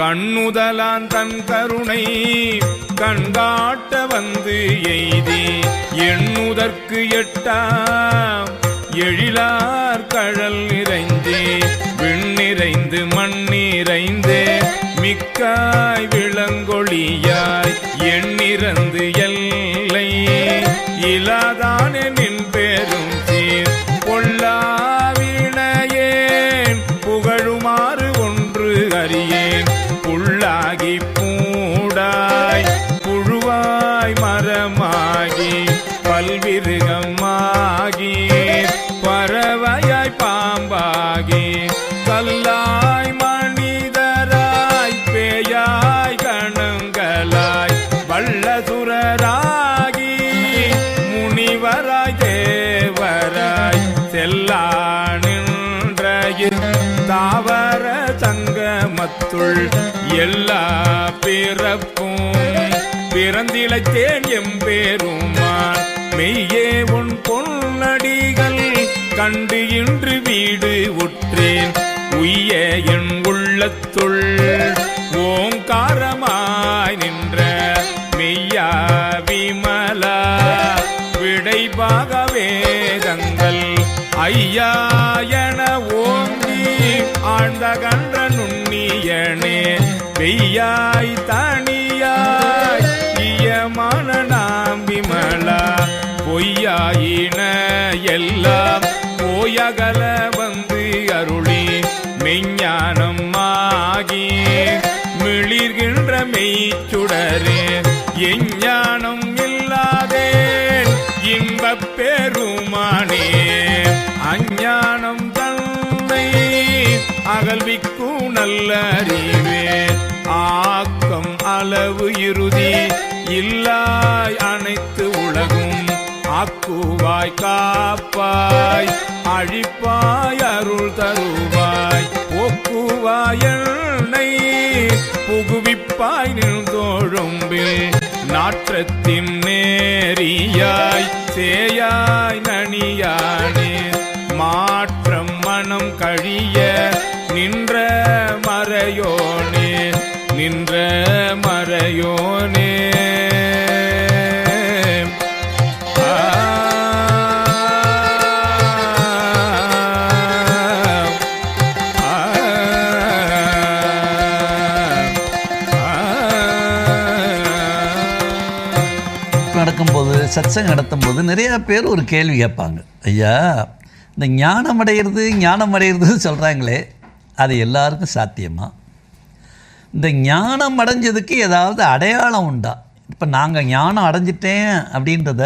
கண்ணுதலான் தன் கருணை கண்காட்ட வந்து எய்தி எண்ணுதற்கு எட்டாம் எழிலார் கழல் நிறைந்தே விண்ணிறைந்து மண்ணிறைந்தே மிக்காய் விளங்கொழியாய் எண்ணிறந்து எல்லை இலாதானே நின் பேரும் சீர் பொல்லாவினையேன் புகழுமாறு ஒன்று அறியேன் புள்ளாகி பூடாய் புழுவாய் மரமாகி பல்விருகமாகி பறவையாய் பாம்பாகி கல்லாய் மனிதராய் பேயாய் கணங்களாய் வல்லசுரராகி முனிவராய் தேவராய் செல்லா நின்ற தாவர சங்கமத்துள் எல்லா பிறப்பும் பிறந்திழைத்தேன் எம்பேருமான் மெய்யே உன் பொன்னடிகள் கண்டு இன்று வீடு உற்றேன் உய்ய என் உள்ளத்துள் ஓங்காரமாய் நின்ற மெய்யா விமலா விடைபாக வேதங்கள் ஐயா என ஓங்கி ஆழ்ந்த கன்ற நுண்ணியனே பெய்யாய் தனியாய் இயமான நாம் விமலா பொய்யாயின எல்லாம் போயகல வந்து அருளி மெய்ஞானம் ஆகி மிளிர்கின்ற மெய்ச்சுடரே எஞ்ஞானம் இல்லாதே இன்பப் பெருமானே அஞ்ஞானம் தன்னை அகல்விக்கும் நல்ல அறிவே ஆக்கம் அளவு இறுதி இல்லாய் அனைத்து உலகும் ஆக்குவாய் காப்பாய் அழிப்பாய் அருள் தருவாய் போக்குவாய் என்னை புகுவிப்பாய் நின்றோழும்பில் நாற்றத்தின் நேரியாய் சேயாய் நனியானே மாற்றம் மனம் கழிய நின்ற மறையோனே நின்ற மறையோனே நடக்கும்போது சத்சங்கம் நடத்தும்போது நிறையா பேர் ஒரு கேள்வி கேட்பாங்க, ஐயா இந்த ஞானம் அடையிறதுன்னு சொல்கிறாங்களே அது எல்லாருக்கும் சாத்தியமா? இந்த ஞானம் அடைஞ்சதுக்கு ஏதாவது அடையாளம் உண்டா? இப்போ நாங்கள் ஞானம் அடைஞ்சிட்டேன் அப்படின்றத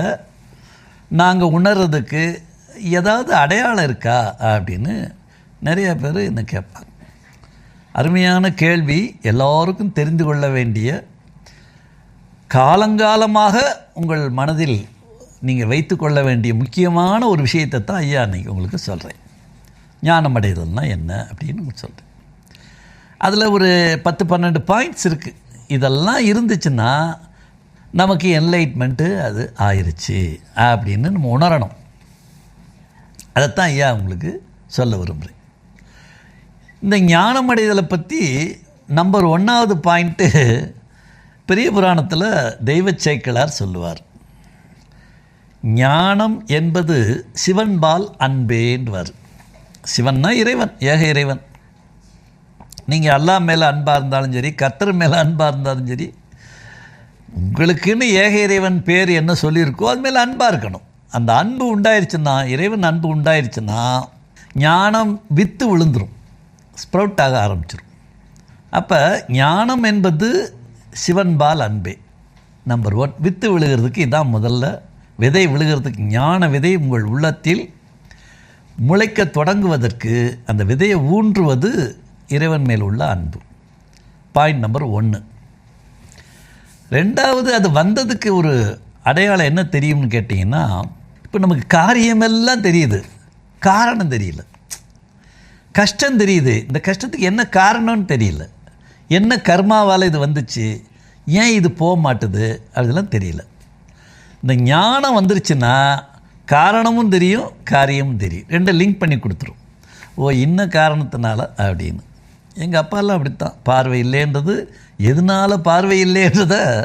நாங்கள் உணர்றதுக்கு ஏதாவது அடையாளம் இருக்கா அப்படின்னு நிறைய பேர் என்ன கேட்பாங்க. அருமையான கேள்வி. எல்லோருக்கும் தெரிந்து கொள்ள வேண்டிய, காலங்காலமாக உங்கள் மனதில் நீங்கள் வைத்து கொள்ள வேண்டிய முக்கியமான ஒரு விஷயத்தை தான் ஐயா அன்றைக்கி உங்களுக்கு சொல்கிறேன். ஞானம் அடைதல்னா என்ன அப்படின்னு சொல்கிறேன். அதில் ஒரு 10-12 பாயிண்ட்ஸ் இருக்குது. இதெல்லாம் இருந்துச்சுன்னா நமக்கு என்லைட்மெண்ட்டு அது ஆயிடுச்சு அப்படின்னு நம்ம உணரணும். அதைத்தான் ஐயா உங்களுக்கு சொல்ல விரும்புகிறேன். இந்த ஞானம் அடைதலை பற்றி நம்பர் 1வது பாயிண்ட்டு பெரிய புராணத்தில் தெய்வச் சேக்கிழார் சொல்லுவார். ஞானம் என்பது சிவன்பால் அன்பேன்வார். சிவன்னா இறைவன், ஏக இறைவன். நீங்கள் அல்லாஹ் மேலே அன்பாக இருந்தாலும் சரி, கர்த்தர் மேலே அன்பாக இருந்தாலும் சரி, உங்களுக்குன்னு ஏக இறைவன் பேர் என்ன சொல்லியிருக்கோ அது மேலே அன்பாக இருக்கணும். அந்த அன்பு உண்டாயிருச்சுன்னா, இறைவன் அன்பு உண்டாயிருச்சுன்னா ஞானம் வித்து விழுந்துடும், ஸ்ப்ரவுட் ஆக ஆரம்பிச்சிடும். அப்போ ஞானம் என்பது சிவன்பால் அன்பே நம்பர் 1. வித்து விழுகிறதுக்கு இதான் முதல்ல விதை விழுகிறதுக்கு. ஞான விதை உங்கள் உள்ளத்தில் முளைக்க தொடங்குவதற்கு அந்த விதையை ஊன்றுவது இறைவன் மேல் உள்ள அன்பு. Point number 1. 2வது, அது வந்ததுக்கு ஒரு அடையாளம் என்ன தெரியும்னு கேட்டிங்கன்னா, இப்போ நமக்கு காரியமெல்லாம் தெரியுது, காரணம் தெரியல. கஷ்டம் தெரியுது, இந்த கஷ்டத்துக்கு என்ன காரணம்னு தெரியல. என்ன கர்மாவால் இது வந்துச்சு, ஏன் இது போக மாட்டுது, அதெல்லாம் தெரியல. இந்த ஞானம் வந்துருச்சுன்னா காரணமும் தெரியும், காரியமும் தெரியும். 2 லிங்க் பண்ணி கொடுத்துரும். ஓ இன்ன காரணத்தினால அப்படின்னு. எங்கள் அப்பாலாம் அப்படித்தான். பார்வை இல்லைன்றது எதனால பார்வை இல்லைன்றதை